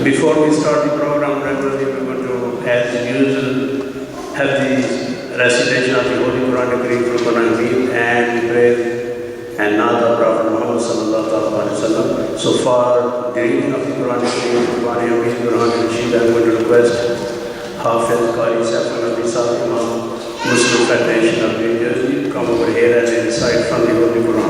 Before we start the program regularly, we want to, as usual, have the recitation of the Holy Quran through Quran and prayer and Nada Prophet Muhammad sallallahu alaihi wasallam. So far, the reading of the Quran through Quran and Rashid, I'm going to request Hafiz Qari Saiful Nabi Sahib Imam Muslim Federation of New Jersey to come over here and recite from the Holy Quran.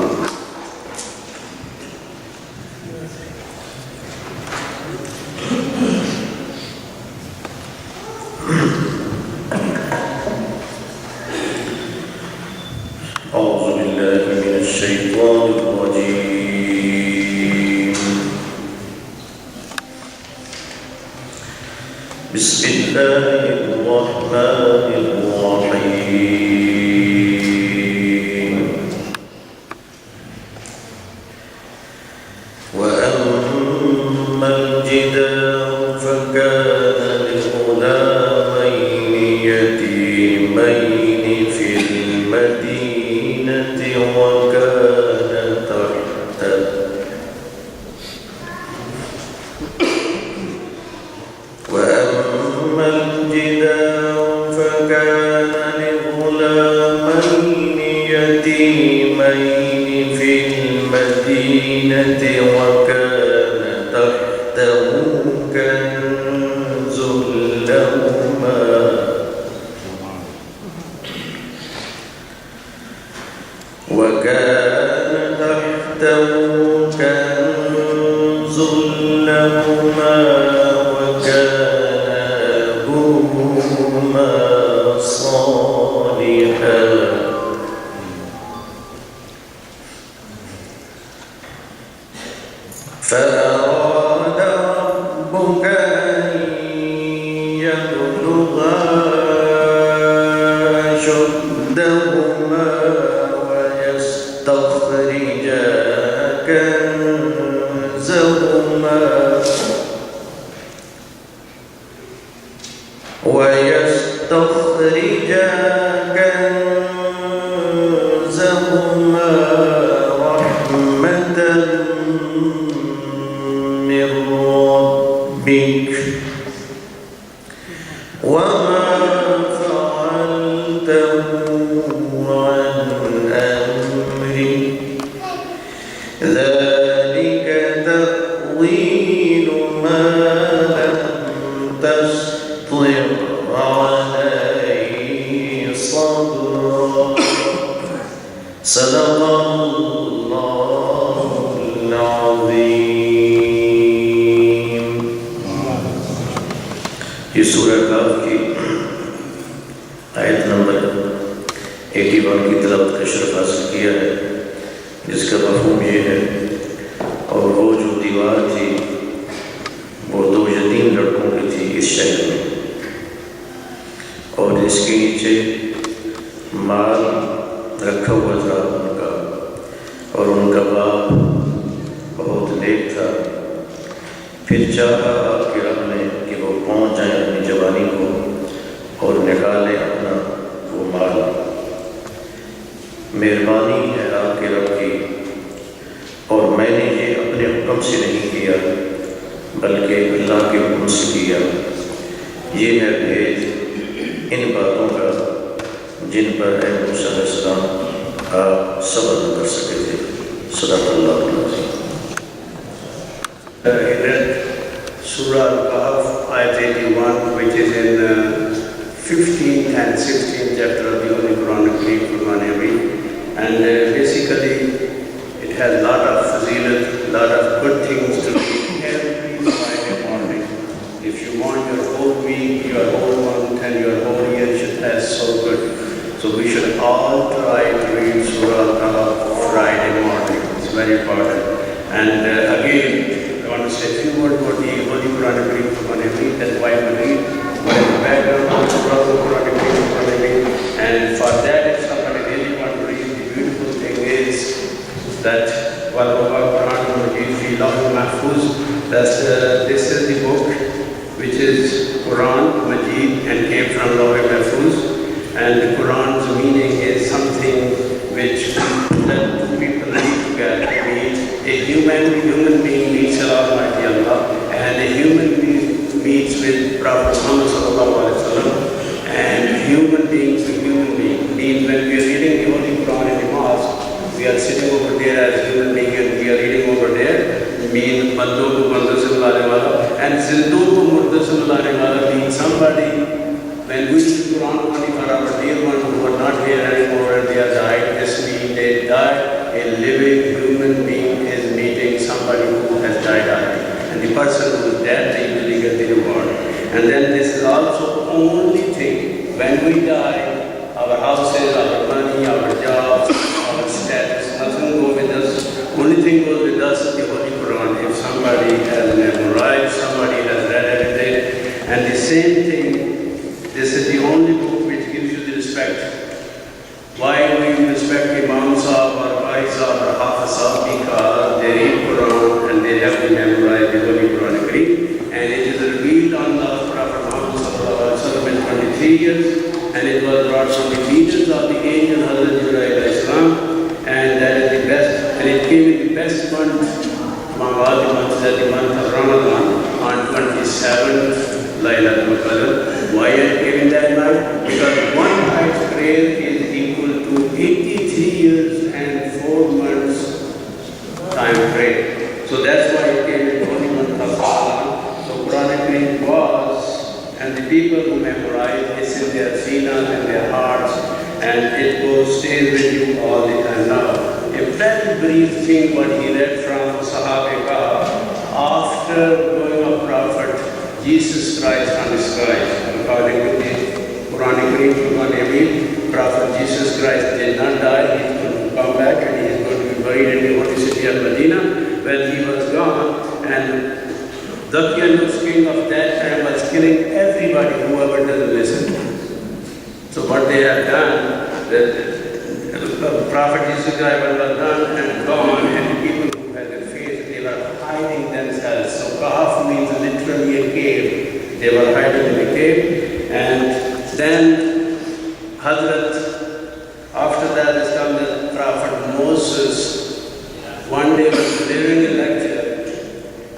Human being means bandon ko bandon se milane wala, and zindon ko murda se milane wala means somebody. When we read Quran only for our dear ones who are not here anymore and they are died, this means they died. A living human being is meeting somebody who has died already, and the person who is dead, they usually get the reward. And then this is also only thing when we die. Our houses, our money, our jobs, our status, nothing goes with us. Only thing goes with us is the Holy Quran. If somebody has memorized, somebody has read everything, and the same thing, this is the only book which gives you the respect. Why we respect Imam Sahib or Bhai Sahib or Hafiz Sahib? Because they read Quran and they have to memorize the Holy Quran Kareem. And it is revealed on the Prophet Muhammad Sallallahu Alaihi Wasallam in 23 years. And it was brought from the leaders of the angel Hazrat Jibreel Islam, and that is the best, and it came in the best month among all the months, that the month of Ramadan on 27th Laylatul Qadr. Why it came in that night? Because one night's prayer is equal to 83 years and 4 months time prayer. So that's why it came in only month of Ramadan. So Quran was, and the people who memorize, it's in their sinas and their hearts, and it goes, stays with you all the time. Now, a very brief thing what he read from Sahaba after going of Prophet Jesus Christ on the skies. According to the Quran, Prophet Jesus Christ did not die, he is going to come back and he is going to be buried in the holy city of Medina. When he was gone, and Zacchaeus, king of that time, was killing everybody, whoever doesn't listen. So what they have done, the Prophet Jesus Christ was done and gone, and the people who had the faith, they were hiding themselves. So Kahf means literally a cave. They were hiding in a cave, and then after that is come the Prophet Moses. One day was delivering a lecture,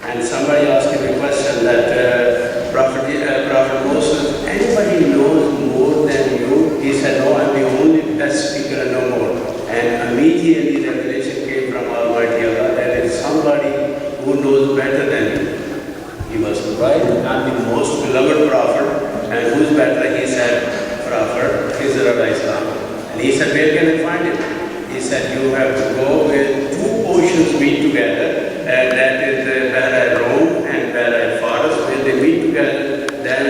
and somebody asked him a question that Prophet Moses, anybody knows more than you? He said, no, I'm the only best speaker and no more. And immediately revelation came from Almighty Allah, there is somebody who knows better than you. He was right, I'm the most beloved prophet, and who's better? He said, Prophet Khizr alayhi salam. And he said, where can I find it? He said, you have to go where two oceans meet together, and that is where I roam and where I forest. When they meet together, then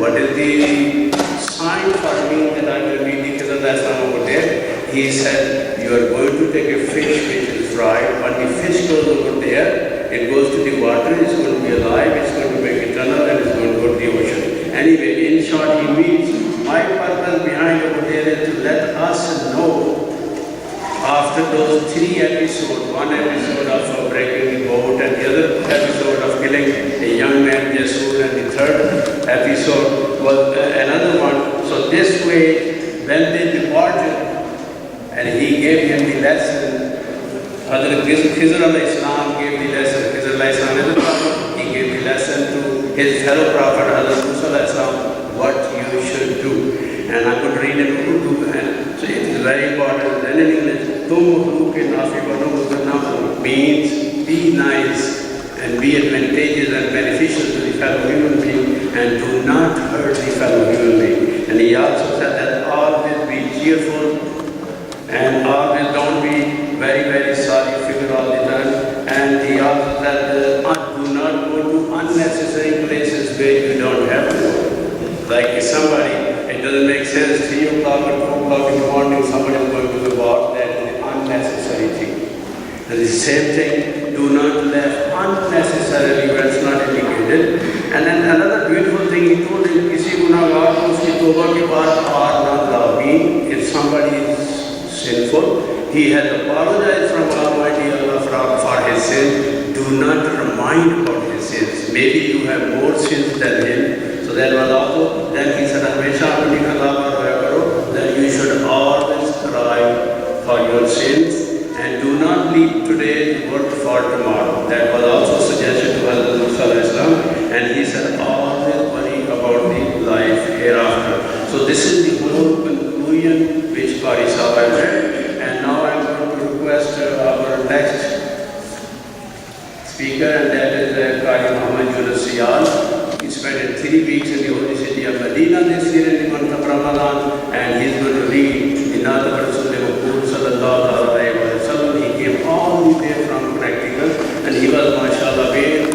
what is the sign for me that I will meet the Khizr alayhi salam over there? He said, you are going to take a fish which is fried. When the fish goes over there, it goes to the water, it's going to be alive, it's going to make a tunnel, and it's going to go to the ocean. Anyway, in short, he means my purpose behind over there is to let us know after those 3 episodes, one episode of breaking the boat and the other episode of killing a young man, Jasur, and the third episode was another one. So this way, when they departed, and he gave him the lesson, Hazrat Khizr alayhi salam gave the lesson. Khizr alayhi salam is a prophet. He gave the lesson to his fellow prophet, Hazrat Musa alayhi salam, what you should do. And I'm going to read in Urdu, and so it is very important. Then in English, means be nice and be advantageous and beneficial to the fellow human being, and do not hurt the fellow human being. And he also said that always be cheerful and always don't be very, very sorry figure all the time. And he also said do not go to unnecessary places where you don't have to go. Like if somebody, it doesn't make sense, 3 o'clock or 2 o'clock in the morning, somebody is going to the bar, that is an unnecessary thing. And the same thing, do not laugh unnecessarily where it's not indicated. And then another beautiful thing he told him, kisi gunagar ko uski toba ke baad aar na lavi. If somebody is sinful, he has apologized from Almighty Allah for his sin. Do not remind about his sins. Maybe you have more sins than him. So that was also, then he said, that you should always cry for your sins and do not leave today's work for tomorrow. That was also suggested to Hazrat Musa alayhi salam, and he said, always worry about the life hereafter. So this is the whole conclusion which Qari Sahib read. And now I am going to request our next speaker, and that is Qari Muhammad Yunus Siyal. He spent 3 weeks in the holy city of Medina this year in the month of Ramadan, and he's going to read Inat Rasulullah sallallahu alaihi wasallam. He came all the way from Practical, and he was, mashallah, very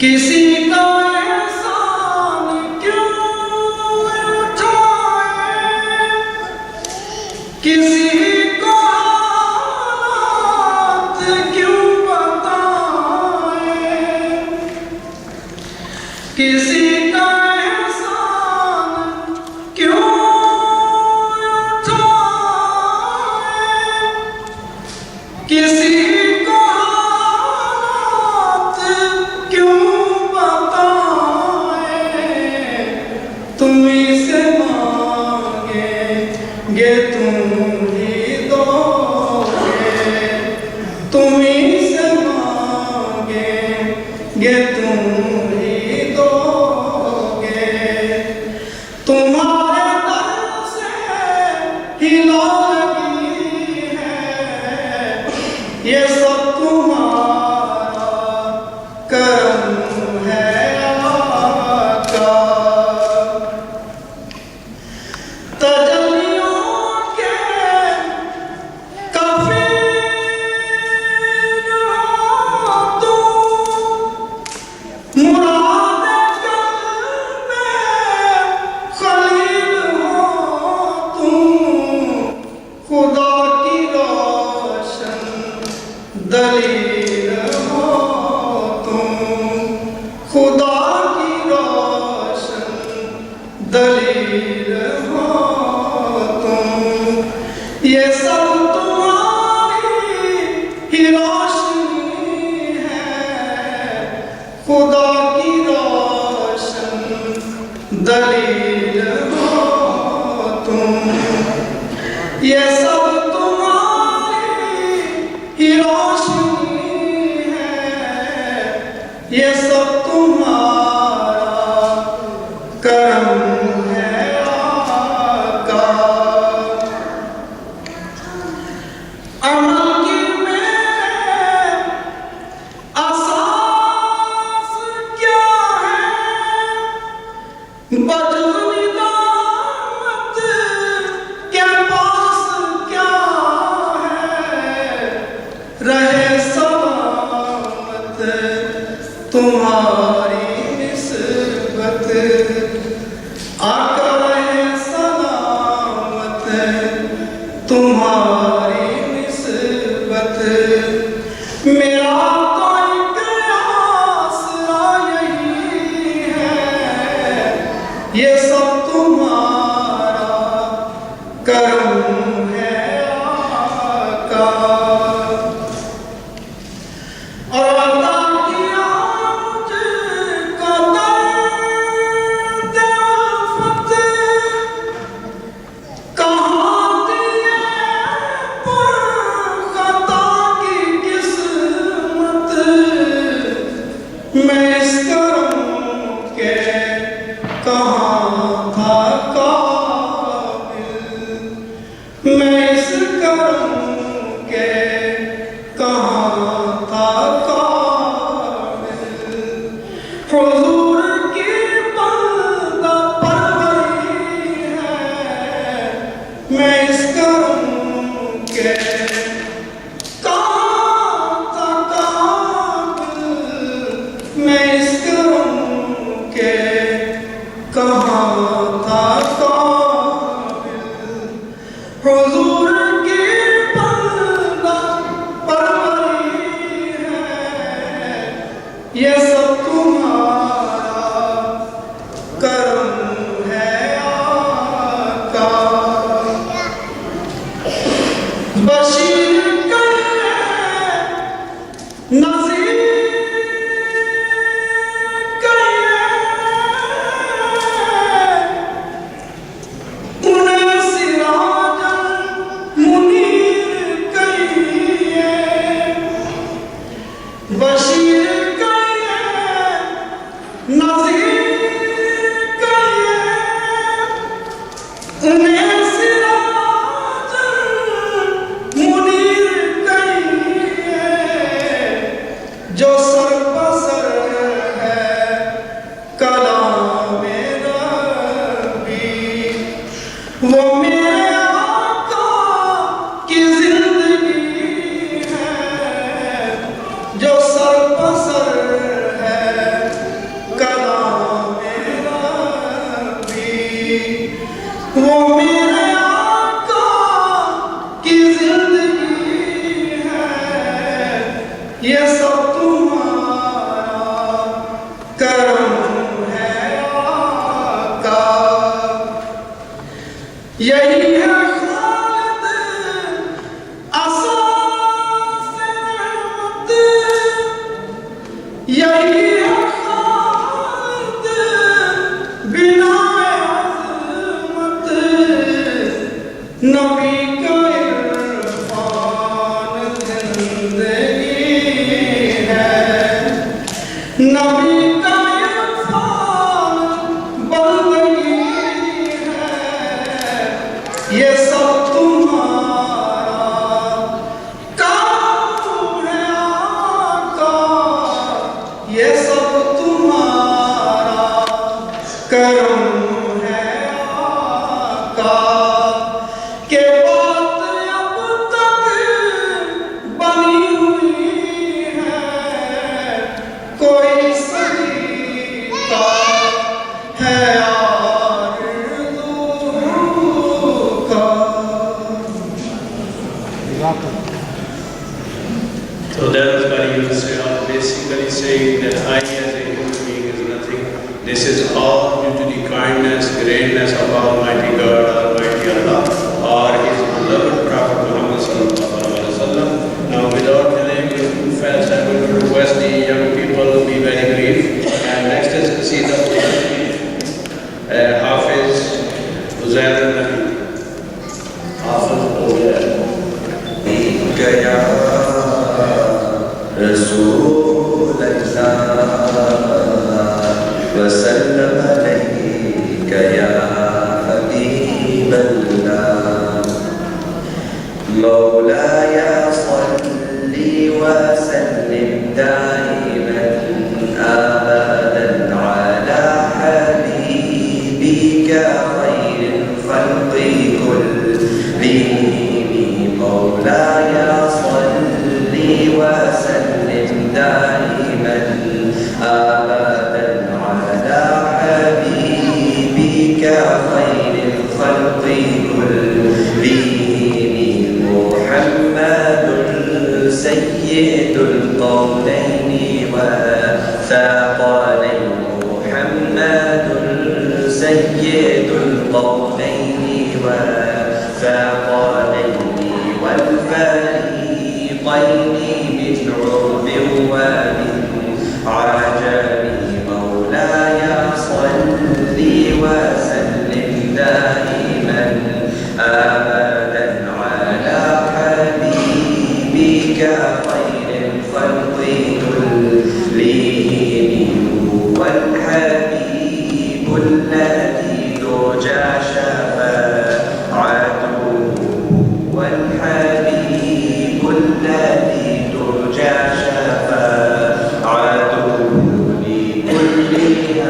किसी का ऐसा तुम्हीं से मांगेंगे तुम ही दोगे, तुम्हीं से मांगेंगे तुम ही दोगे, तुम्हारे दर से ही लगी है, ये सब तुम्हारा करम है आका। तजल्लियों के कफील हो तुम, मुरादे कल्ब में खलील हो तुम, खुदा की रोशन दलील हो तुम, खुदा की रोशन दलील हो तुम, ये सब तुम्हारी ही रोशनी है, खुदा की रोशन दलील हो तुम, ये सब तुम्हारी ही रोशनी है, ये सब तुम्हारा करम है आका। अमल की मेरे असास क्या है, बजूनी दामत के पास क्या है, रहे सलामत तुम्हारी निस्बत, आका रहे सलामत तुम्हारी निस्बत, मेरा तो एक आसरा यही है, ये सब तुम्हारा करम है आका। और अता किया मुझको दर्द उल्फत, कहाँ दिए पर खता की किस्मत, मैं इस करम के कहाँ था काबिल, मैं इस करम के कहाँ था काबिल, हुजूर की बंदा परवरी है, मैं इस करम के कहाँ था काबिल, मैं इस करम के कहाँ था काबिल, हुजूर की बंदा परवरी है, ये सब तुम्हारा करम है आका। बशीर करे नज़ीर करे, उन्हें सिराजन मुनीर कहिए, बशीर कहिए नज़ीर कहिए, उन्हें सिराजन मुनीर कहिए, जो सरपसर है कलामे रब्बी, वो मेरे आका की जिंदगी है, जो सरपसर है कलामे रब्बी, वो मेरे आका की जिंदगी है, ये सब तुम्हारा करम है आका। यही है खालिद असास रहमत, यही है खालिद बिनाए करम है आका के बात अब तक बनी हुई है कोई सलीका है आरज़ू का। So that was what he was basically saying that I as a human being is nothing. This is all due to the kindness, greatness of Almighty God, Almighty Allah, or His beloved Prophet Muhammad sallallahu alaihi wasallam. Now, without delaying the too fast, I'm going to request the young people to be very brief. And next is to see the Hafiz Uzair al-Nabi. Hafiz Uzair. رسول الله وسلم عليك يا حبيب الله مولاي صل وسلم دائما أبدا على حبيبك خير الخلق كلهم مولاي صل وسلم دائما أبدا على حبيبك خير الخلق كلهم محمد سيد القولين والثقلين محمد سيد القولين والثقلين والفريقين من عرب ومن عجم مولاي صل وسلم دائما أبدا على حبيبك خير الخلق كلهم هو الحبيب الذي ترجى شفاعته والحبيب الذي ترجى شفاعته لكل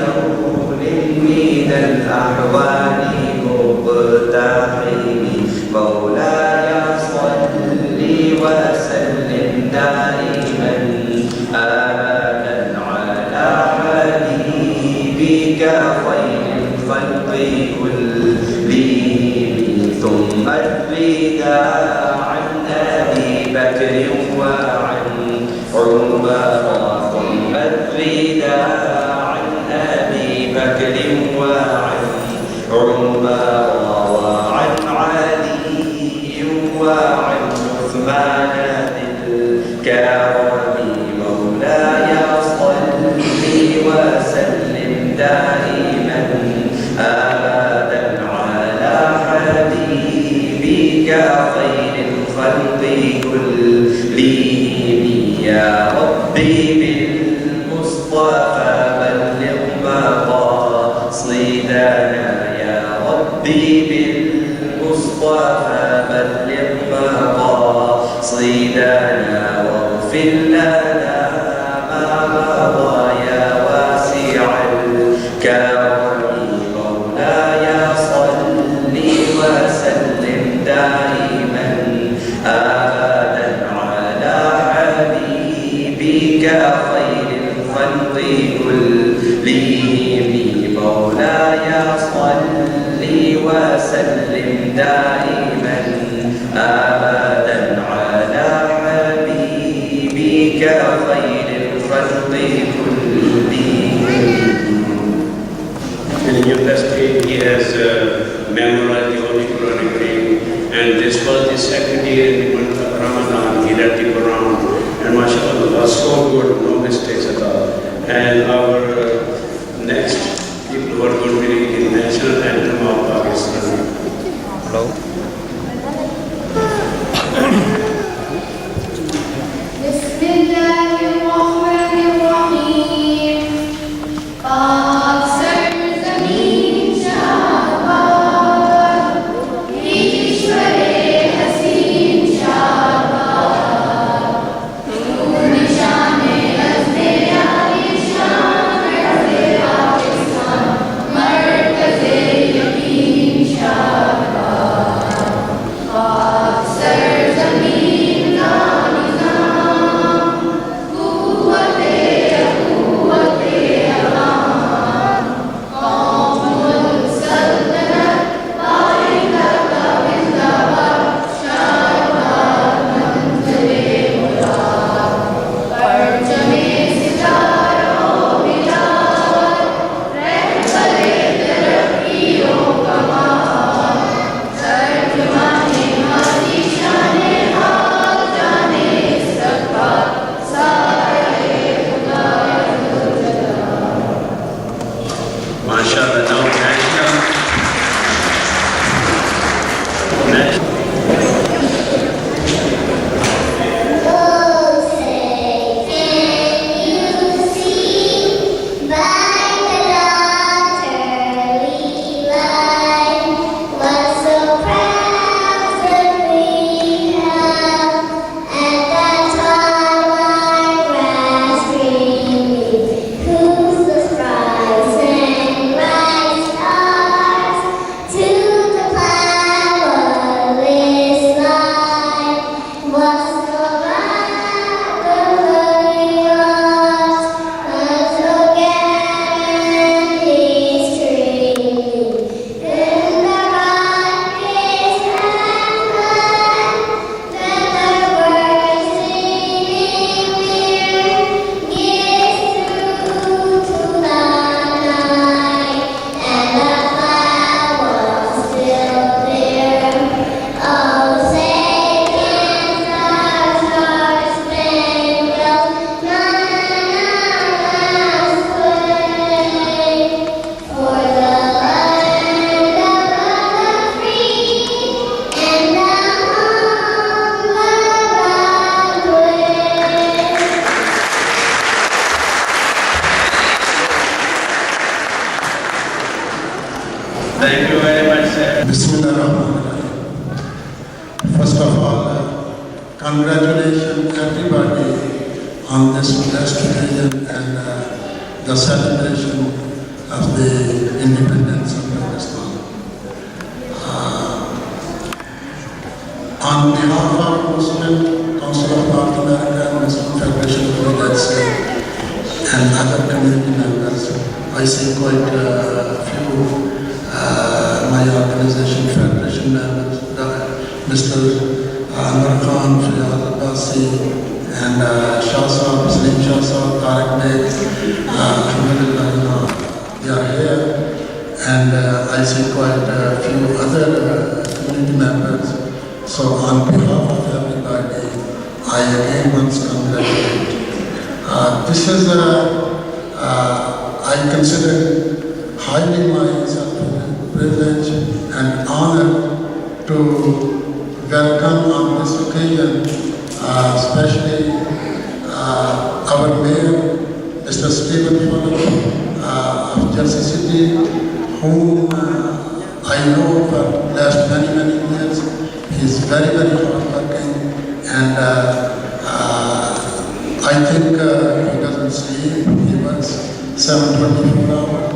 هول من الأحوال مقتحم مولاي صل وسلم دائما أبدا على حبيبك خير الخلق كلهم ثم الرداء عن أبي بكر وعن عمر ثم الرداء عن أبي بكر وعن عمر وعن علي وعن عثمان بالكرم مولاي صل وسلم دائما أبدا على حبيبك خير الخلق كلهم يا ربي بالمصطفى بلغ مقاصدنا يا ربي بالمصطفى بلغ مقاصدنا واغفر لنا ما مضى يا واسع الكرم مولاي صل وسلم دائما أبدا على حبيبك خير الخلق كلهم مولاي صل وسلم دائما أبدا على حبيبك خير الخلق كلهم. In university, he has memorized the Holy Quranic Kareem, and this was the second year in the month of Ramadan. He read the Quran, and mashallah, was so good, no mistakes at all. And our next people who are going to be the national anthem of Pakistan. Hello. Mar Thank you very much, sir. Bismillahirrahmanirrahim. First of all, congratulations everybody on this blessed occasion and the celebration of the independence of Pakistan. On behalf of Muslim Council of North America and Muslim Federation of the United States and other community members, I say quite a few my organization federation members, Mr. Anwar Khan, Fayaz Abbasi, and Shah Saab, Salim Shah Saab, Tariq Beg, Alhamdulillah, they are here, and I see quite a few other community members. So on behalf of everybody, I again once congratulate. This is I consider highly myself privilege and honor to welcome on this occasion, especially our mayor, Mr. Stephen Fuller of Jersey City, whom I know for last many years. He is very hardworking, and I think he doesn't sleep. He works 7-24 hours.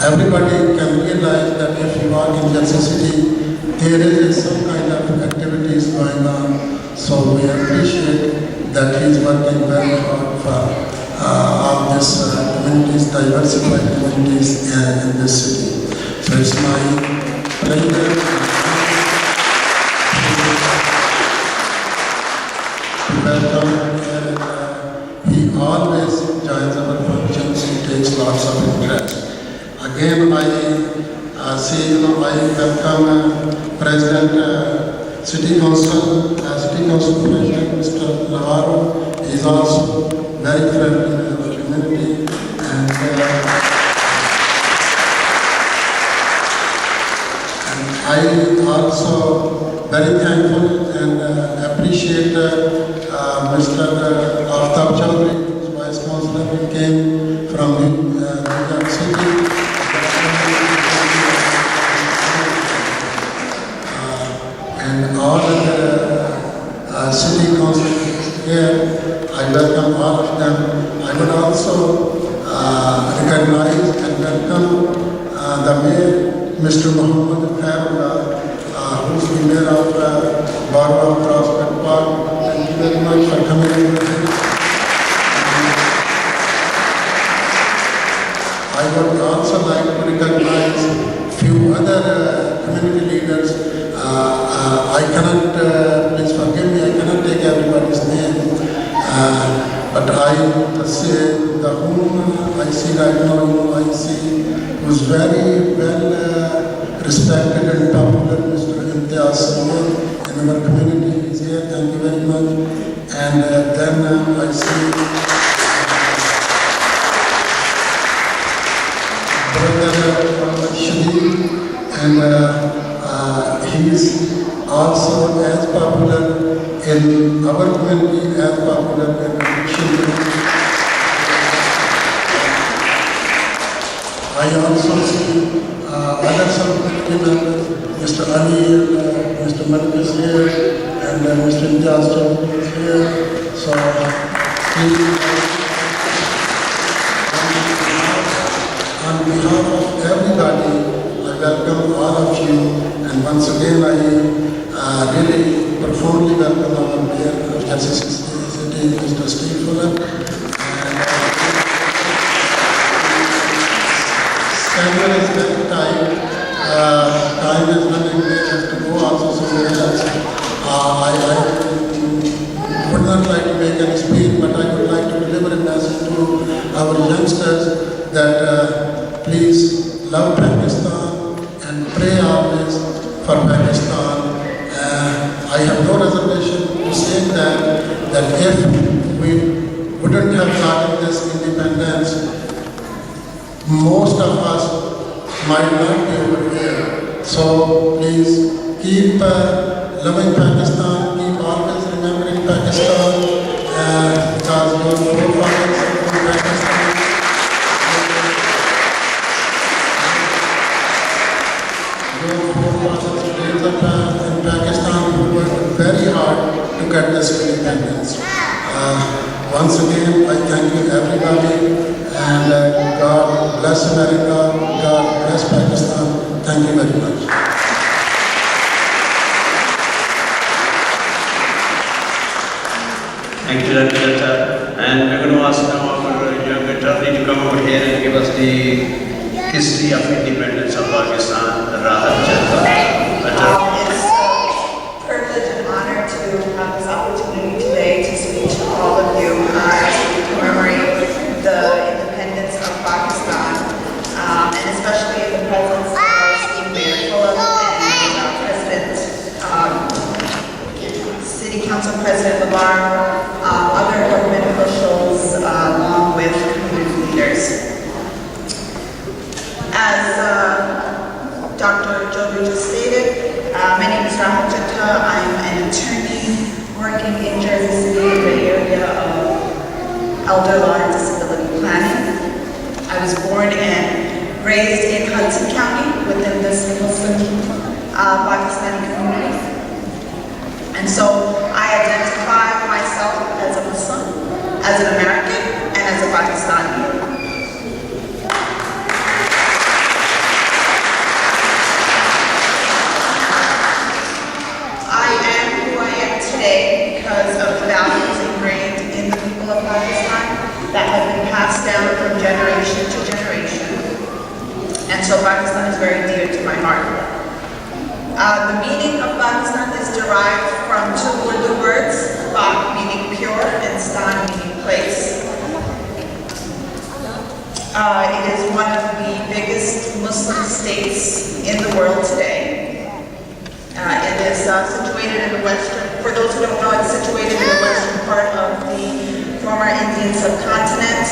Everybody can realize that if you are in Jersey City, there is some kind of activities going on. So we appreciate that he is working very hard for all these communities, diversified communities in this city. So it's my pleasure to welcome him. He always joins our functions. He takes lots of interest. Again, I say, I welcome President, City Council President, Mr. Lavaro. He is also very friendly with the community, and I also very thankful and appreciate Mr. Aftab Chaudhary, whose Vice Councillor, who came from New York City. And all of the city councillors here, I welcome all of them. I would also recognize and welcome the mayor, Mr. Muhammad Khairullah, who's the mayor of Borough of Prospect Park. Thank you very much for coming over here. I would also like to recognize few other community leaders. I cannot, please forgive me, I cannot take everybody's name, but I say the whom I see right now, I see who's very well respected and popular, Mr. Imtiaz Samir in our community. He's here, thank you very much. And then I see Brother Shadid, and he is also as popular in our community as popular in Shadid. I also see other community members, Mr. Ali, Mr. Malik is here, and Mr. Imtiaz Chaudhary is here. So, please, on behalf of everybody, I welcome all of you, and once again I really profoundly welcome our mayor of Jersey City, Mr. Steve Fuller. Schedule is very tight. Time is running. We have to go also somewhere else. I would not like to make any speech, but I would like to deliver a message to our youngsters that please love Pakistan and pray always for Pakistan. I have no reservation to say that if we wouldn't have gotten this independence, most of us might not be over here. So please keep loving Pakistan, keep always remembering Pakistan, because your forefathers from Pakistan. independence. Once again, I thank you everybody, and God bless America, God bless Pakistan. Thank you very much. Thank you, Dr. Datta. And we're going to ask now our young attorney to come over here and give us the history of independence of Pakistan, Rahat Chatta. It's a privilege and honor to have this opportunity today to speak to all of you as we commemorate the independence of Pakistan, and especially in the presence of our esteemed Mayor Philip and President, City Council President Labar, other government officials, along with community leaders. As Dr. Joby just stated, my name is Rahat Chatta. I'm an attorney working in Jersey City in the area of elder law and disability planning. I was born and raised in Hudson County within this Muslim Pakistani community. And so I identify myself as a Muslim, as an American, and as a Pakistani. Because of the values ingrained in the people of Pakistan that have been passed down from generation to generation. And so Pakistan is very dear to my heart. The meaning of Pakistan is derived from two Urdu words, Pak meaning pure and Stan meaning place. It is one of the biggest Muslim states in the world today. It is situated in the western, for those who don't know, it's situated in the western part of the former Indian subcontinent,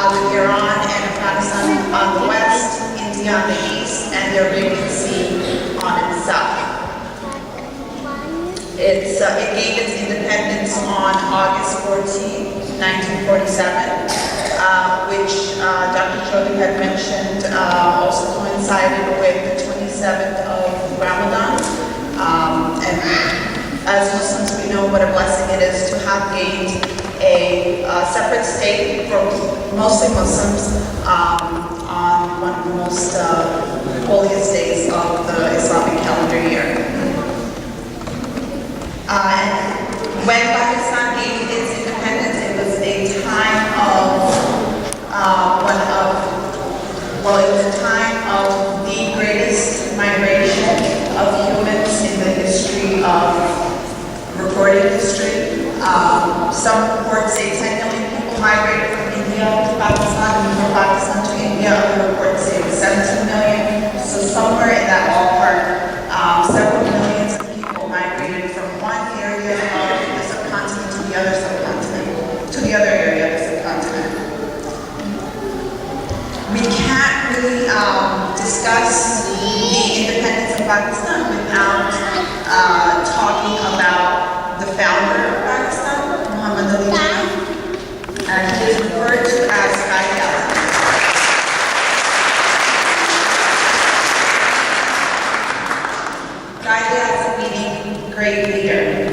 with Iran and Afghanistan on the west, India on the east, and the Arabian Sea on its south. It gained its independence on August 14, 1947, which Dr. Chaudhry had mentioned also coincided with the 27th of Ramadan. And as Muslims, we know what a blessing it is to have gained a separate state for mostly Muslims on one of the most holiest days of the Islamic calendar year. And when Pakistan gained its independence, it was a time of the greatest migration of humans in the history of recorded history. Some reports say 10 million people migrated from India to Pakistan, and from Pakistan to India. Other reports say 17 million. So somewhere in that ballpark, several millions of people migrated from one area of the subcontinent to the other subcontinent, to the other area of the subcontinent. We can't really discuss the independence of Pakistan without talking about the founder of Pakistan, Muhammad Ali Jinnah. He is referred to as Qaid-e-Azam. Qaid-e-Azam meaning great leader.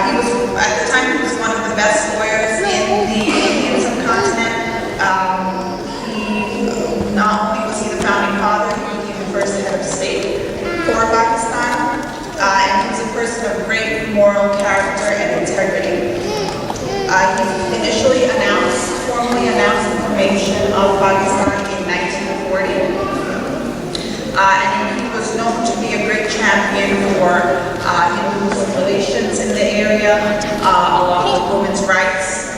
He was, at the time, he was one of the best lawyers in the Indian subcontinent. Not only was he the founding father, he became the first head of state for Pakistan, and he was a person of great moral character and integrity. He initially formally announced the formation of Pakistan in 1940, and he was known to be a great champion for Hindu-Muslim relations in the area, along with women's rights.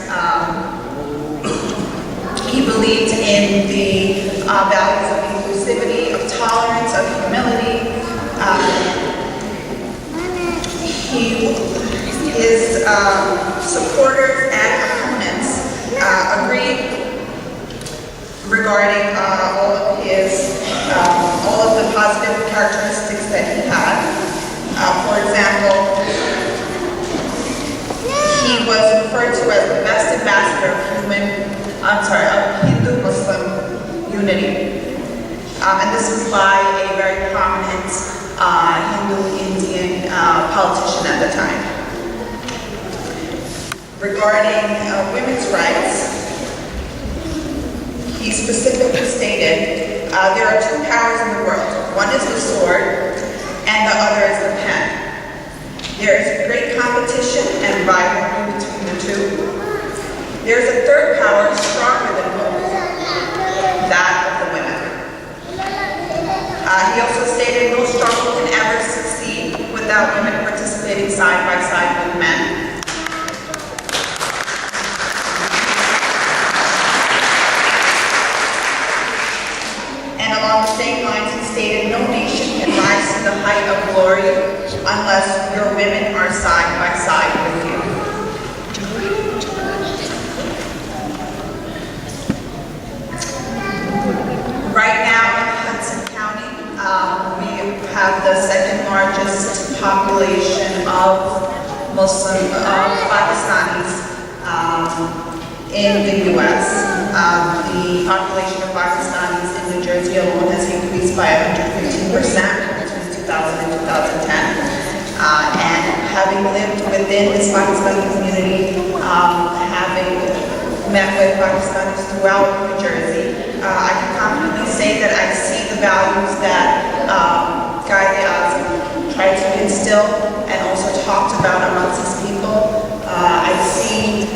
He believed in the values of inclusivity, of tolerance, of humility. His supporters and opponents agreed regarding all of the positive characteristics that he had. For example, he was referred to as the best ambassador of Hindu-Muslim unity. And this was by a very prominent Hindu-Indian politician at the time. regarding women's rights, he specifically stated, there are two powers in the world. One is the sword, and the other is the pen. There is great competition and rivalry between the two. There is a third power stronger than both, that of the women. He also stated no struggle can ever succeed without women participating side by side with men. And along the same lines, he stated no nation can rise to the height of glory unless your women are side by side with you. Right now in Hudson County, we have the second largest population of Pakistanis in the U.S. The population of Pakistanis in New Jersey alone has increased by 115% between 2000 and 2010. And having lived within this Pakistani community, having met with Pakistanis throughout New Jersey, I can confidently say that I see the values that Quaid-e-Azam tried to instill and also talked about amongst his people. I see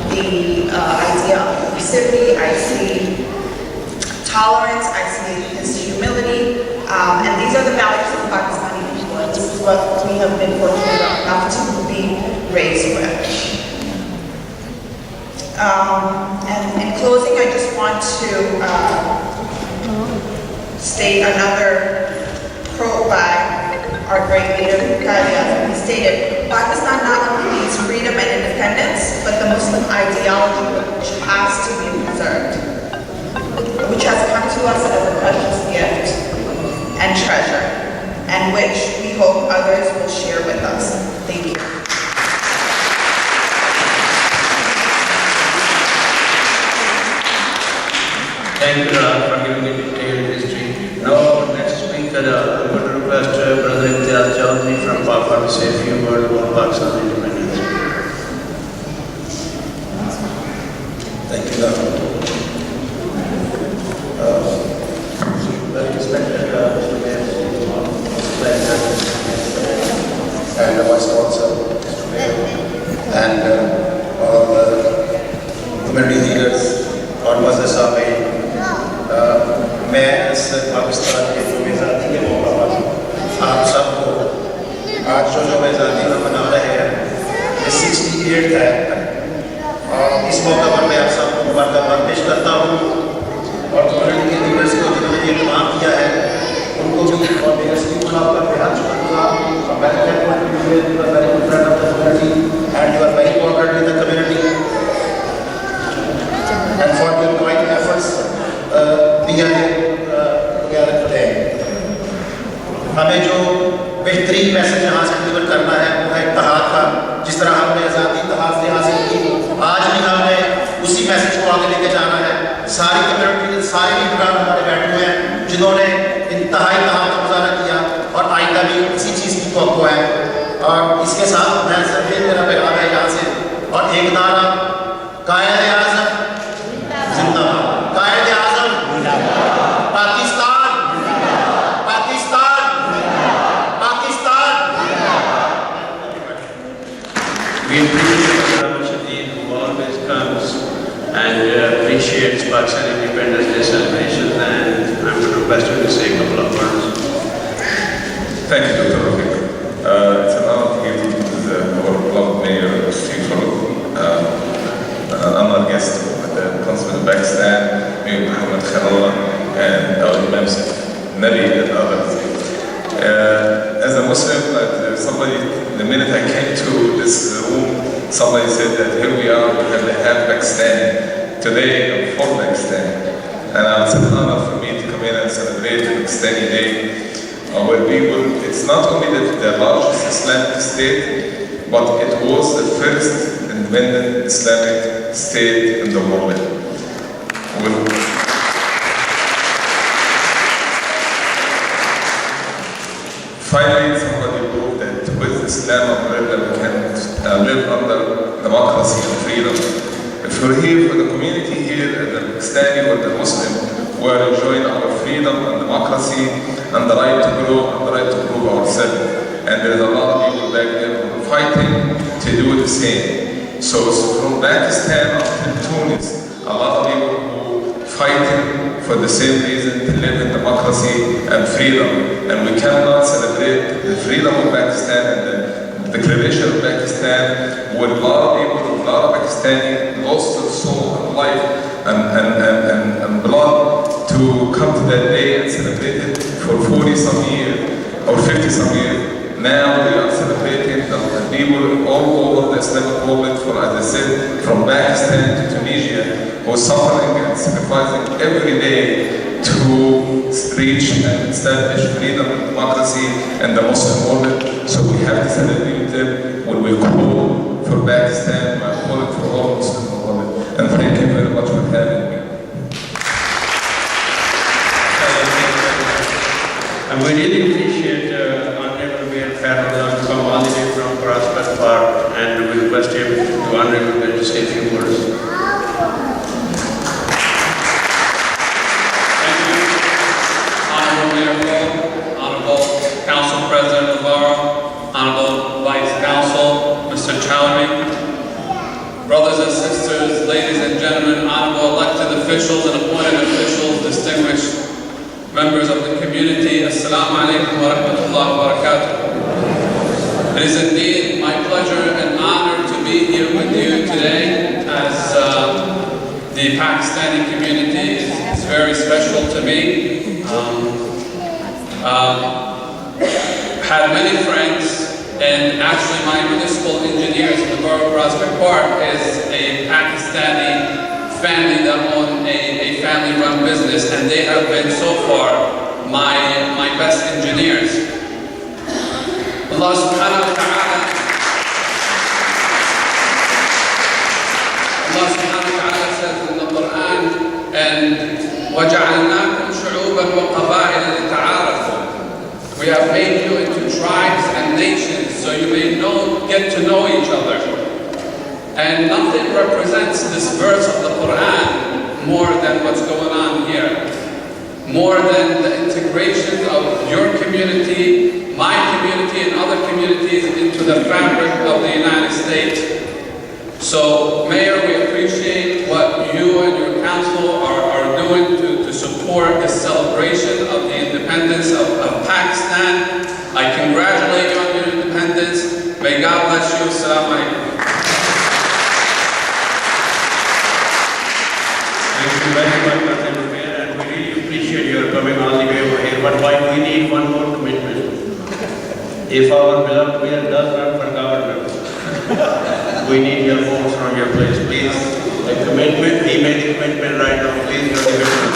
the idea of inclusivity, I see tolerance, I see his humility, and these are the values of the Pakistani people, and this is what we have been fortunate enough to be raised with. And in closing, I just want to state another quote by our great leader, Quaid-e-Azam. He stated, Pakistan not only needs freedom and independence, but the Muslim ideology which has to be preserved, which has come to us as a precious gift and treasure, and which we hope others will share with us. Thank you. Thank you, for giving a detailed history. Now, next speaker, I'm going to request Brother Imtiaz Chaudhry from Papa to say a few words about Pakistan independence. Thank you, Very respected Mr. Mayor, and my sponsor, Mr. Mayor, and all the community leaders, और मज़े सामें, मैं इस पाकिस्तान के जो आज़ादी के मौका पर आप सबको आज जो आज़ादी हम मना रहे हैं, ये 68 है, और इस मौका पर मैं आप सबको मुबारकबाद पेश करता हूँ, और कम्युनिटी के लीडर्स को जिन्होंने ये काम किया है, उनको भी और मेरे स्टीम साहब का बेहद शुक्रिया, और मैं कहता हूँ कि you are very good friend of the community, and you are very important in the community. And for your joint efforts, we are together today. हमें जो बेहतरीन मैसेज यहाँ से डिलीवर करना है वो है इत्तेहाद का, जिस तरह हमने आज़ादी इत्तेहाद से हासिल की, आज भी हमने उसी मैसेज को आगे लेके जाना है। सारी कम्युनिटी, सारे लीडरान हमारे बैठे हुए हैं जिन्होंने इंतहाई इत्तेहाद का मुजाहरा किया, और आइंदा भी इसी चीज़ की तवक्को है। और इसके साथ मैं सिर्फ मेरा पैगाम है यहाँ से, और एक नारा क़ायद-ए-आज़म जिंदाबाद, Quaid-e-Azam Pakistan, Pakistan, Pakistan. we appreciate Dr. Shadid, who always comes and appreciates Pakistan Independence Day celebrations, and I'm going to request you to say a couple of words. Thank you, Dr. Rafiq. It's an honor to be with our beloved Mayor, Steve Farouk, an honored guest with the Consulate of Pakistan, Mayor Muhammad Khanallah, and our Imams, Nabi, and others. As a Muslim, the minute I came to this room, somebody said that here we are, we have the half Pakistan today, for Pakistan. And it's an honor for me to come in and celebrate the Pakistani Day. Where we will, it's not only the largest Islamic state, but it was the first independent Islamic state in the world. Finally, somebody proved that with Islam umbrella we can live under democracy and freedom. If we're here for the community here, the Pakistani or the Muslim, we're enjoying our freedom and democracy and the right to grow and the right to prove ourselves. And there's a lot of people back there who are fighting to do the same. So from Pakistan up to Tunis, a lot of people who fighting for the same reason to live in democracy and freedom. And we cannot celebrate the freedom of Pakistan and the declaration of Pakistan with a lot of people, a lot of Pakistani lost their soul and life and blood to come to that day and celebrate it for 40 some years or 50 some years. Now we are celebrating the people all over the Islamic world, from, as I said, from Pakistan to Tunisia, who are suffering and sacrificing every day to reach and establish freedom and democracy in the Muslim world. So we have to celebrate them when we call for Pakistan, we are calling for all Muslim world. And thank you very much for having me. And we really appreciate Honorable Mayor Farrell to come all the way from Prospect Park, and we request him to Honorable Mayor to say a few words. Thank you, Honorable Mayor Paul, Honorable Council President Navarro, Honorable Vice Council, Mr. Chowdhury, brothers and sisters, ladies and gentlemen, honorable elected officials and appointed officials, distinguished members of the community, Assalamu alaikum wa rahmatullahi wa barakatuh. It is indeed my pleasure and honor to be here with you today, as the Pakistani community is very special to me. Had many friends, and actually my municipal engineers in the borough of Prospect Park is a Pakistani family that own a family-run business, and they have been so far my best engineers. Allah subhanahu wa ta'ala says in the Quran, and وَجَعَلْنَاكُمْ شُعُوبًا وَقَبَائِلَ لِتَعَارَفُوا. We have made you into tribes and nations so you may get to know each other. And nothing represents this verse of the Quran more than what's going on here. More than the integration of your community, my community, and other communities into the fabric of the United States. So, Mayor, we appreciate what you and your council are doing to support this celebration of the independence of Pakistan. I congratulate you on your independence. May God bless you. Assalamu alaikum. Thank you very much, Honorable Mayor, and we really appreciate your coming all the way over here. But why we need one more commitment? If our beloved mayor does run for governor, we need your votes from your place, please. The commitment, he made the commitment right now, please, your commitment.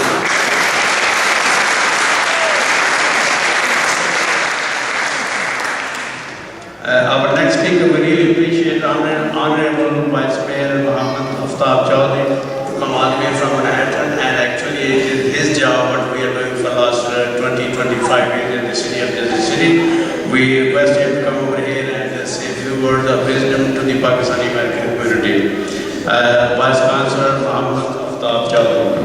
Our next speaker, we really appreciate Honorable Vice Mayor Muhammad Aftab Chowdhury to come all the way from Manhattan, and actually it is his job what we are doing for the last 20-25 years in the city of Jersey City. We request him to come over here and just say a few words of wisdom to the Pakistani American community. Vice Chancellor Muhammad Aftab Chowdhury.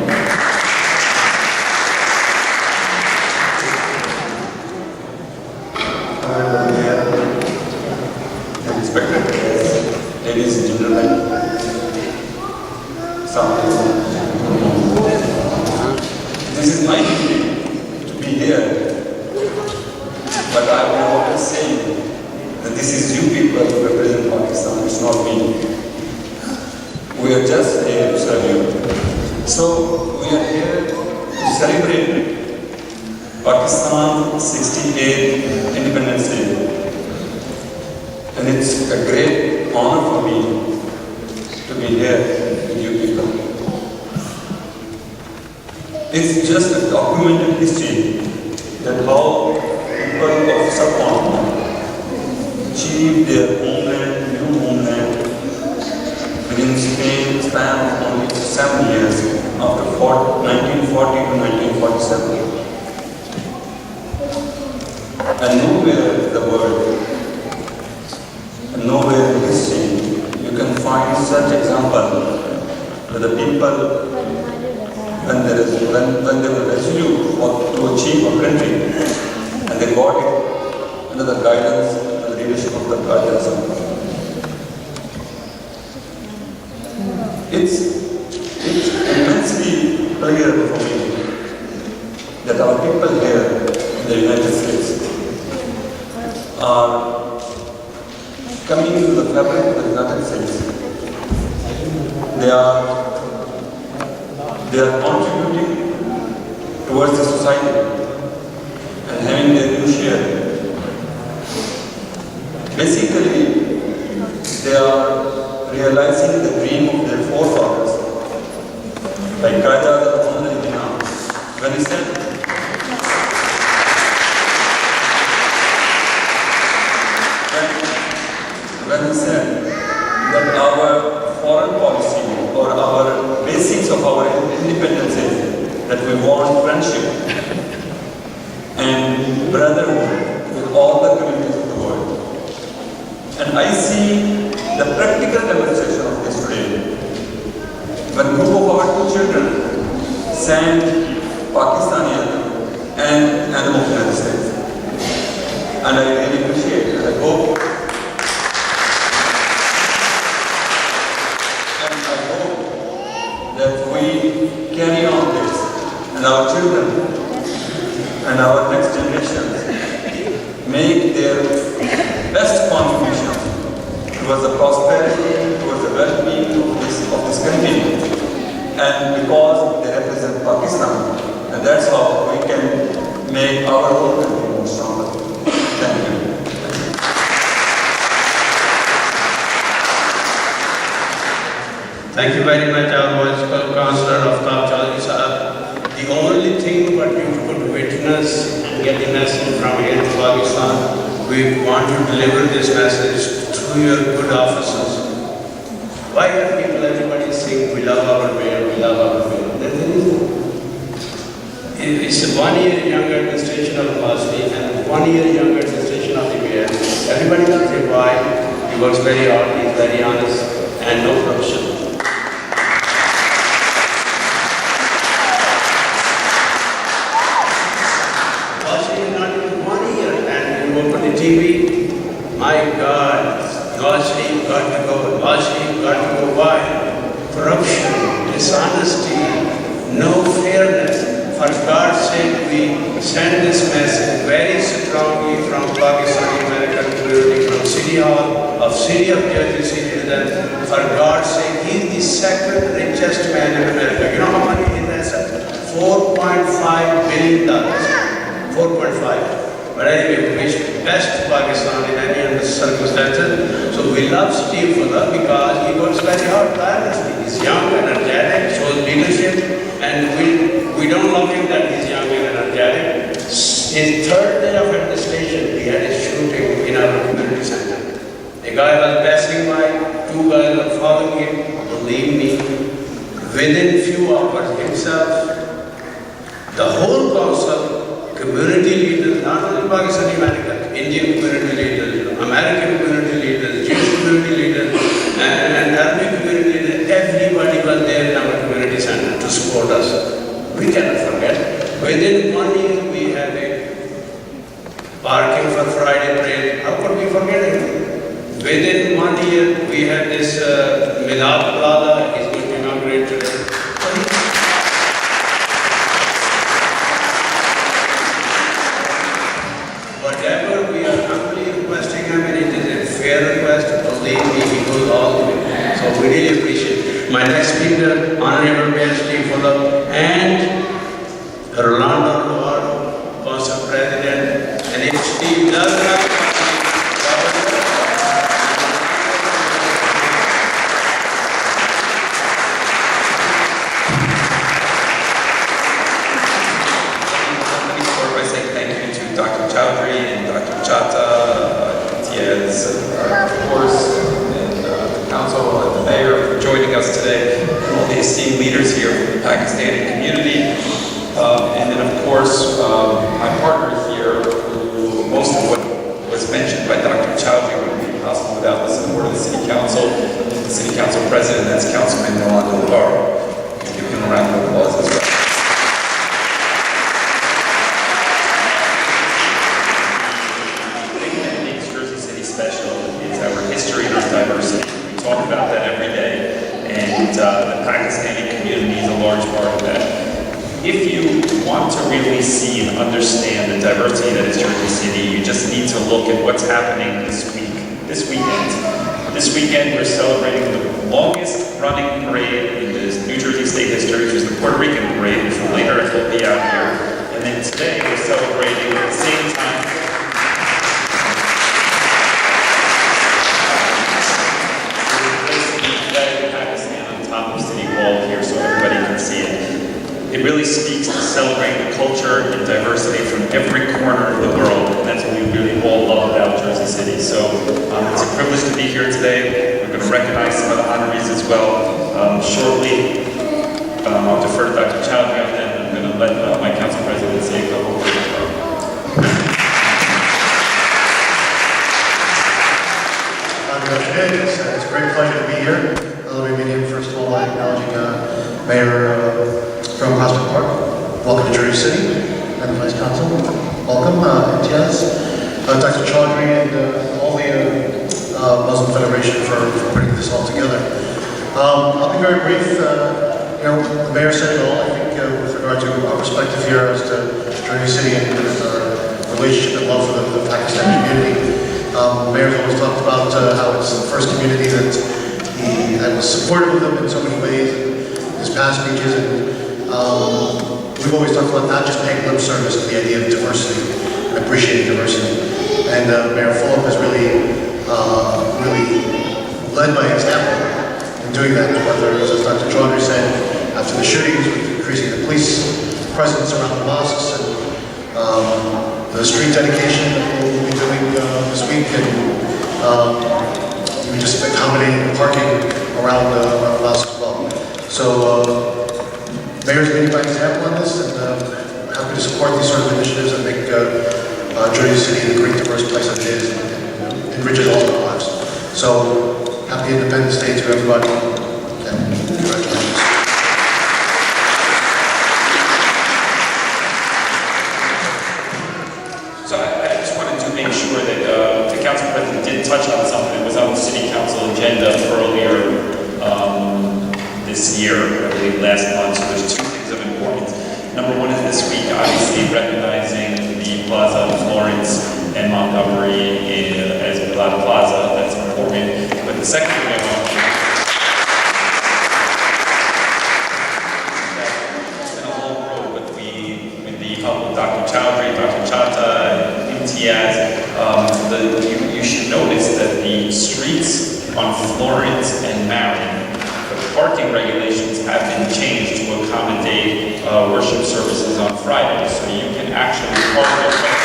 Ladies and gentlemen, this is my duty to be here, but I will always say that this is you people who represent Pakistan, it's not me. We are just here to serve you. So we are here to celebrate Pakistan's 68th Independence Day. And it's a great honor for me to be here with you people. It's just a documented history that how people of subcontinent achieved their homeland, new homeland, within a span of only 7 years after 1940 to 1947. And nowhere in the world, and nowhere in history such example to the people when they were resolute to achieve a country, and they got it under the guidance and the leadership of the guidance of God. It's immensely clear for me that our people here in the United States are coming into the fabric of the United States. They are contributing towards the society and having their new share. Basically, they are realizing the dream of their forefathers, like Qaeda al-Muhammad when he said, that our foreign policy or our basics of our independence is that we want friendship and brotherhood with all the communities of the world. And I see the practical demonstration of this today. When a group of our two children sang Pakistani and Anthem of the United States. And I really appreciate it. I hope that we carry on this, and our children and our next generations make their best contribution towards the prosperity, towards the well-being of this country, and because they represent Pakistan, and that's how we can make our own country more stronger. Thank you. Thank you very much, our Vice Chancellor Aftab Chaudhry Sahab. The only thing what you could witness and get the message from here to Pakistan, we want to deliver this message through your good offices. Why are people, everybody saying, we love our mayor, we love our mayor? There's a reason. It's a 1 year younger administration of Masri and 1 year younger administration of the mayor. Everybody loves him. Why? He works very hard, he's very honest, and no corruption. TV, my God, Masri got to go, Masri got to go. Why? Corruption, dishonesty, no fairness. For God's sake, we send this message very strongly from Pakistani American community, from City Hall of City of Jersey City, that for God's sake, he is the second richest man in America. You know how much he has? $4.5 billion. 4.5. But anyway, we wish best Pakistan in any other circumstances. So we love Steve Fuller because he works very hard tirelessly. He's young, energetic, shows leadership, and we don't love him that he's young and energetic. His third day of administration, we had a shooting in our community center. A guy was passing by, 2 guys were following him. Believe me, within few hours himself, the whole council, community leaders, not only Pakistani American, Indian community leaders, American community leaders, Jewish community leaders, and Arabic community leaders, everybody was there in our community center to support us. We cannot forget. Within 1 year, we have a parking for Friday prayer. How could we forget it? Within 1 year, we have this Milad Plaza is going to inaugurate today. Whatever we are humbly requesting him, and it is a fair request, believe me, he goes all the way. So we really appreciate it. My next speaker, Honorable Mayor Steve Fuller, and Rolando Lovato, Council President, and if Steve does not leaders here from the Pakistani community, and then of course my partner here, who most of what was mentioned by Dr. Chaudhry wouldn't be possible without the support of the City Council President. if you want to really see and understand the diversity that is Jersey City, you just need to look at what's happening this weekend. This weekend, we're celebrating the longest running parade in the New Jersey state history, which is the Puerto Rican parade, which later will be out here. And then today, we're celebrating at the same time of City Hall here so everybody can see it. It really speaks to celebrating the culture and diversity from every corner of the world, and that's what we really all love about Jersey City. So it's a privilege to be here today. We're going to recognize some of the honorees as well shortly. I'll defer to Dr. Chowdhury on that, and I'm going to let my council president say a couple of words. Good afternoon. It's a great pleasure to be here. Let me begin first of all by acknowledging Mayor from Prospect Park. Welcome to Jersey City, and the Vice Council. Welcome, Imtiaz, Dr. Chaudhry, and all the Muslim Federation for putting this all together. I'll be very brief. The Mayor said it all, I think, with regard to our perspective here as to Jersey City and our relationship and love for the Pakistani community. The Mayor's always talked about how it's the first community that he was supportive of them in so many ways, his past speeches, and we've always talked about not just paying lip service to the idea of diversity and appreciating diversity. And Mayor Fulop has really led by example in doing that, whether it was, as Dr. Chaudhry said, after the shootings, with increasing the police presence around the mosques, and the street dedication that we'll be doing this week, and we just accommodating parking around the mosque as well. So, Mayor's leading by example on this, and happy to support these sort of initiatives and make Jersey City the great diverse place that it is, and enriches all of our lives. So, happy Independence Day to everybody, and congratulations. So I just wanted to make sure that the council president did touch on something that was on the city council agenda earlier this year, I believe last month. So there's two things of importance. Number one is this week, obviously recognizing the Plaza of Florence and Montgomery as Pilata Plaza. That's important. But the second thing I want to it's been a long road, but with the help of Dr. Chaudhry, Dr. Chata, Imtiaz, you should notice that the streets on Florence and Marion, the parking regulations have been changed to accommodate worship services on Friday, so you can actually park.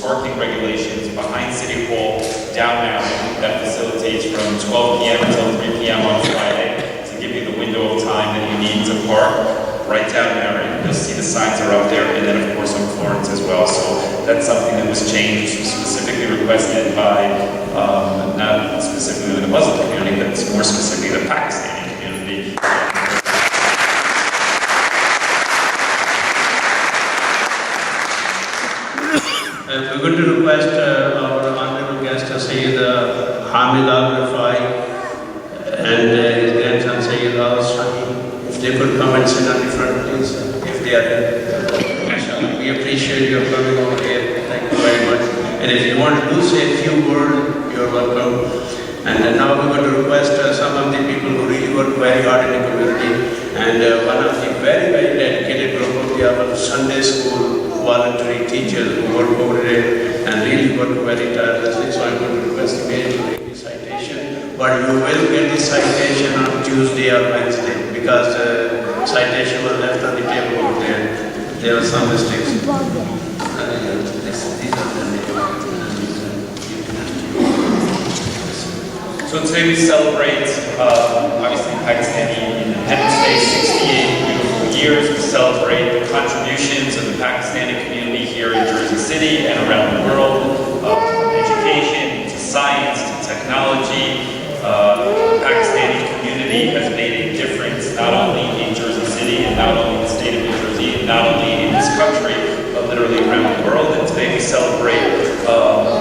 Parking regulations behind City Hall down now that facilitates from 12 p.m. until 3 p.m. on Friday to give you the window of time that you need to park right down there. And you'll see the signs are up there, and then of course on Florence as well. So that's something that was changed, specifically requested by not specifically the Muslim community, but more specifically the Pakistani community. We're going to request our honorable guest, Sayyid Hamid Al-Rafai, and his grandson, Sayyid Al-Sani, if they could come and sit on the front, please, if they are here. We appreciate your coming over here. Thank you very much. And if you want to say a few words, you're welcome. And now we're going to request some of the people who really work very hard in the community, and one of the very, very dedicated group of our Sunday school voluntary teachers who work over there and really work very tirelessly. So I'm going to request the mayor to make the citation, but you will get the citation on Tuesday or Wednesday, because citation was left on the table over there. There are some mistakes. These are So today we celebrate, obviously, Pakistani Independence Day, 68 beautiful years. We celebrate the contributions of the Pakistani community here in Jersey City and around the world, from education to science to technology. The Pakistani community has made a difference not only in Jersey City and not only in the state of New Jersey, and not only in this country, but literally around the world. And today we celebrate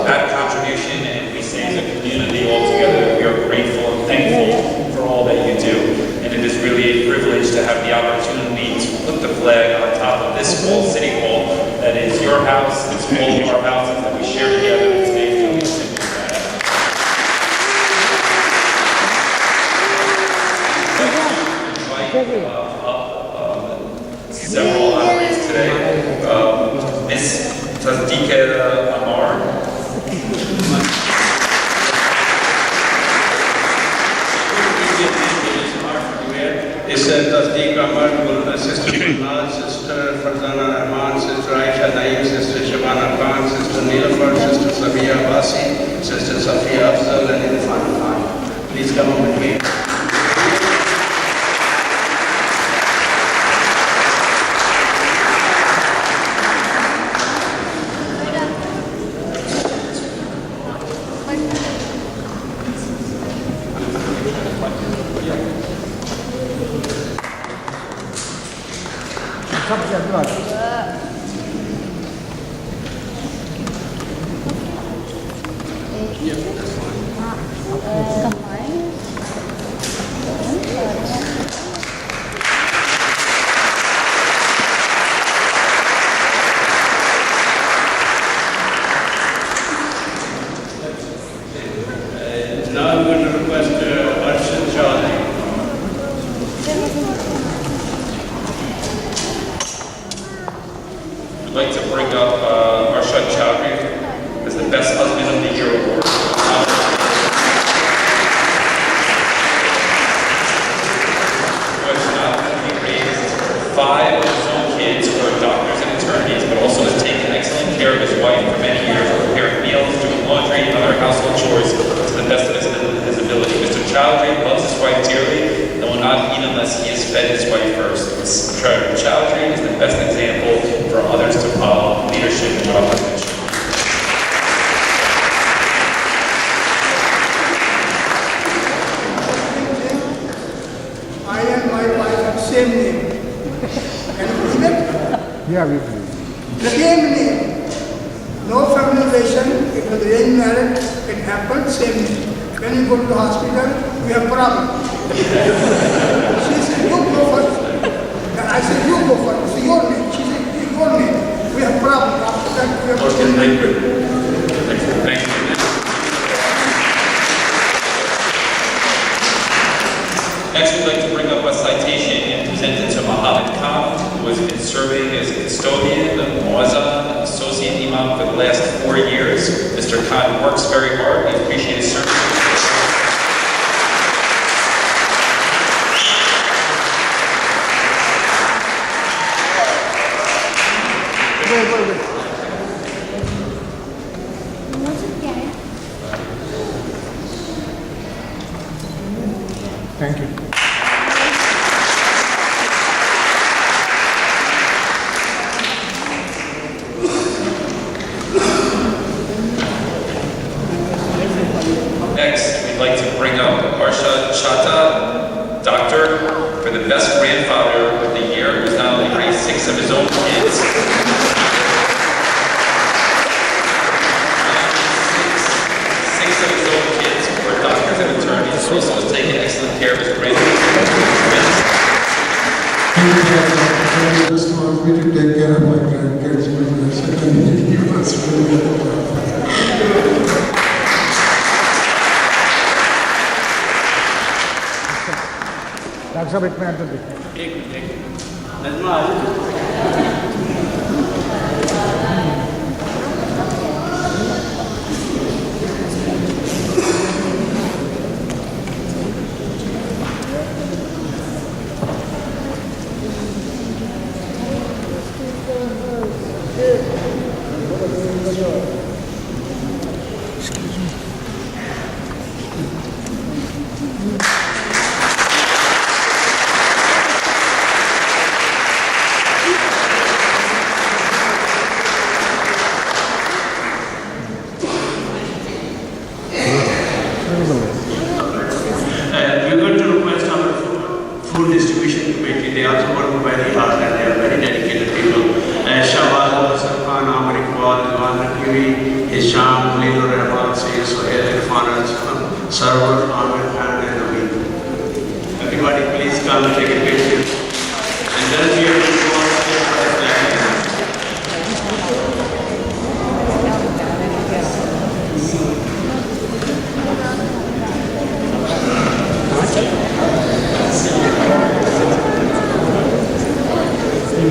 that contribution Naeem, Sister Shabana Khan, Sister Neelafar, Sister Sabiya Basi, Sister Safiya Afzal, and Irfan Khan. Please come up with me. Now I'm going to request Arshad Chaudhary. I'd like to bring up Arshad Chaudhary as the Best Husband of the Year award. Who has not only raised 5 of his own kids who are doctors and attorneys, but also has taken excellent care of his wife for many years, preparing meals, doing laundry, and other household chores to the best of his ability. Mr. Chaudhary loves his wife dearly and will not eat unless he has fed his wife first. Mr. Chaudhary is the best example for others to follow leadership in what I've mentioned. I and my wife have same name. Can you believe it? Yeah, we do. The same name. No family relation. It was arranged marriage. It happened, same name. When you go to the hospital, we have problem. She said, you go first. And I said, you go first. It's your name. She said, it's your name. We have problem. After that, we have Okay, thank you. Thank you. Next, we'd like to bring up a citation and present it to Mohammed Khan, who has been serving as a custodian, muazzin, associate imam for the last 4 years. Mr. Khan works very hard. We appreciate his service. Thank you. Next, we'd like to bring up Arshad Chata, doctor, for the best grandfather of the year, who's not only raised 6 of his own kids, six of his own kids who are doctors and attorneys, who also has taken excellent care of his grandchildren. Just want me to take care of my grandkids, but certainly he was really doctor साहब एक minute देखिए एक minute Najma आ जाओ। And we're going to request our food distribution committee. They also work very hard and they are very dedicated people. Shahbaz Al-Hasan Khan, Amr Iqbal, Rizwan Nakiri, Hisham, Khalil Rahman, Sayyid Sohail, Irfan Azam, Sarwar, Amir Khan, and Amin. Everybody please come and take a picture. And then we have to go on stage for the flag.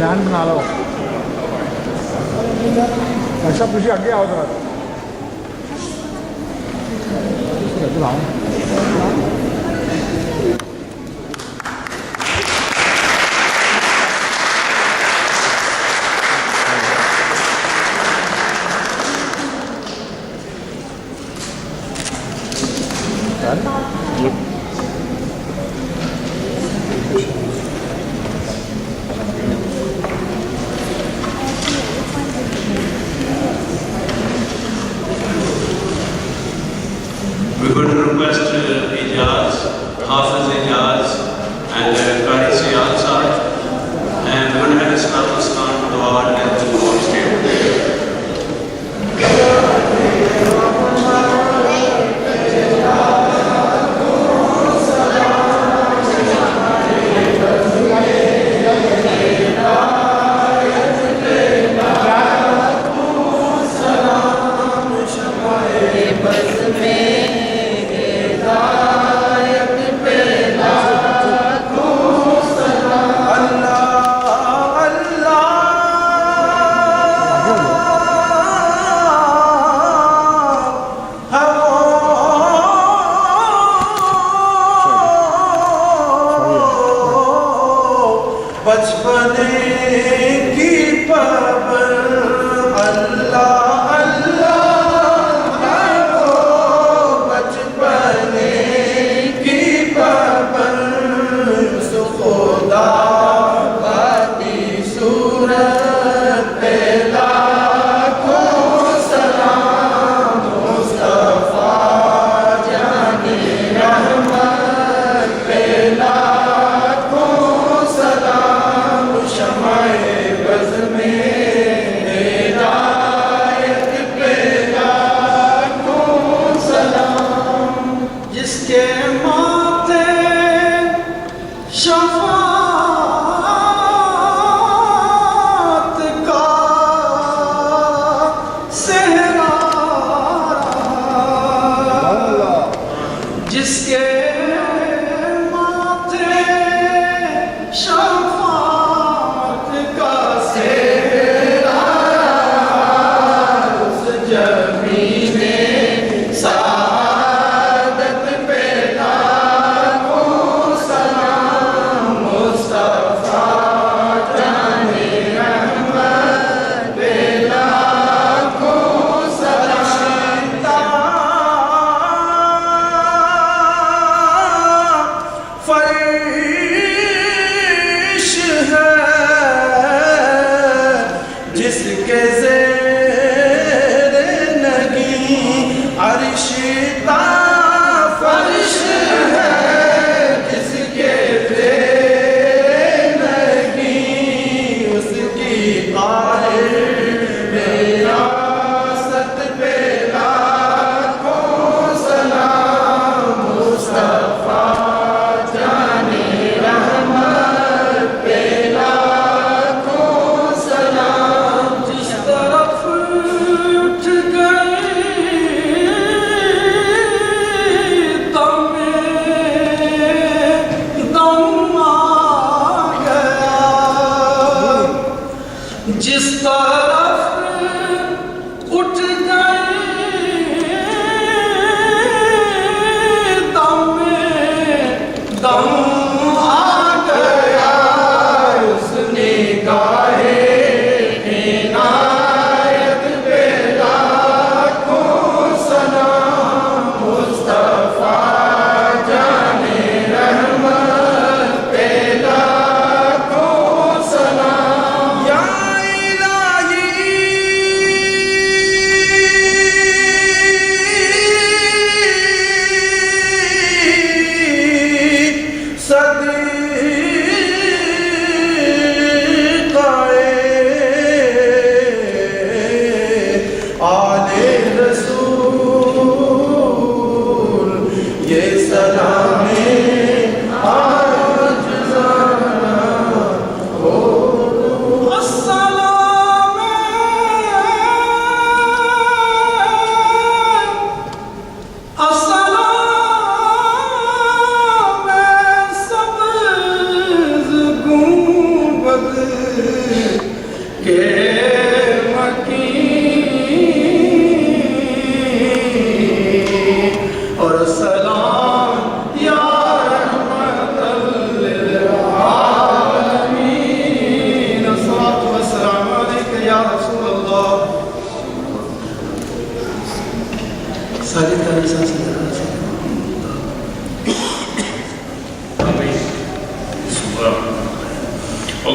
Land बना लो ऐसा कुछ आगे आओ जरा We're going to request Ijaz, Hafiz Ijaz, and Qari Siyal Sahib, and we're going to have Islam Aslan Dawad and the whole state.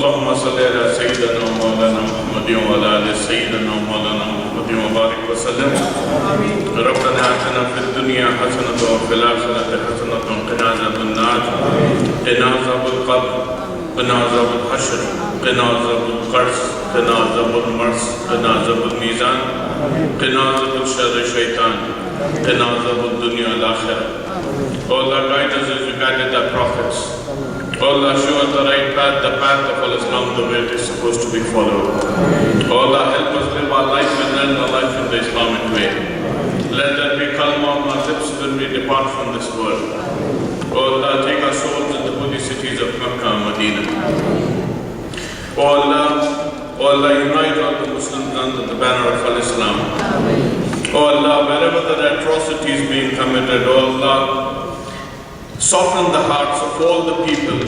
اللهم صل على سيدنا ومولانا محمد وعلى آل سيدنا ومولانا محمد وبارك وسلم. ربنا آتنا في الدنيا حسنة وفي الآخرة حسنة وقنا عذاب النار. قنا عذاب القبر، قنا عذاب الحشر، قنا عذاب القرص، قنا عذاب المرس، قنا عذاب الميزان، قنا عذاب شر الشيطان، قنا عذاب الدنيا والآخرة. Oh Allah, guide us as you guided the prophets. Oh Allah, show us the right path, the path of Al-Islam, the way it is supposed to be followed. Oh Allah, help us live our life and learn our life in the Islamic way. Let there be kalma on our lips when we depart from this world. Oh Allah, take our souls in the holy cities of Makkah and Medina. Oh Allah, unite all the Muslims under the banner of Al-Islam. Oh Allah, wherever there are atrocities being committed, oh Allah, soften the hearts of all the people,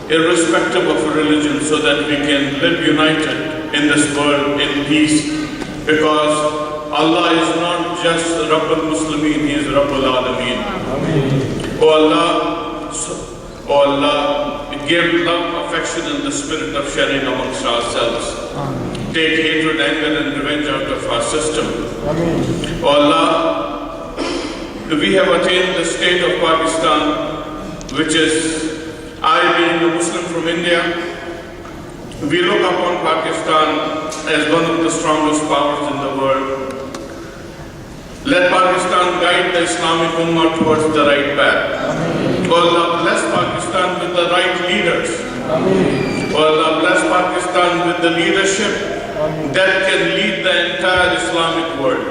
irrespective of religion, so that we can live united in this world in peace. Because Allah is not just Rabbul Muslimin, He is Rabbul Alameen. Oh Allah, give love, affection and the spirit of sharing amongst ourselves. Take hatred, anger and revenge out of our system. Oh Allah, we have attained the state of Pakistan, which is, I being a Muslim from India, we look upon Pakistan as one of the strongest powers in the world. Let Pakistan guide the Islamic Ummah towards the right path. Oh Allah, bless Pakistan with the right leaders. Oh Allah, bless Pakistan with the leadership that can lead the entire Islamic world.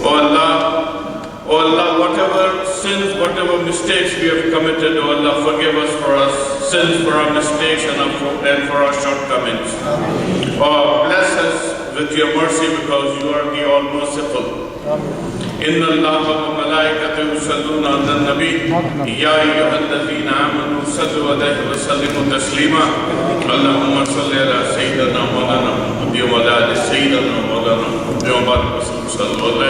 Oh Allah, whatever sins, whatever mistakes we have committed, oh Allah, forgive us for our sins, for our mistakes and for our shortcomings. Oh, bless us with your mercy because you are the all-merciful. Inna Allah wa malaikatahu yusalluna ala nabi ya ayyuhalladhina amanu sallu alayhi wa sallimu taslima. Allahumma salli ala sayyidina Mawlana Muhammad wa ala ali sayyidina Mawlana Muhammad wa barik wa sallam.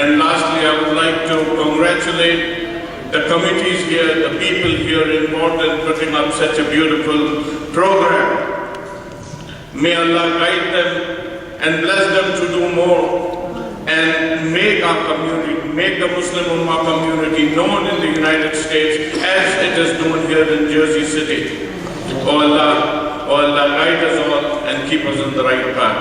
And lastly, I would like to congratulate the committees here, the people here involved in putting up such a beautiful program. May Allah guide them and bless them to do more and make our community, make the Muslim Ummah community known in the United States as it is known here in Jersey City. Oh Allah, guide us all and keep us on the right path.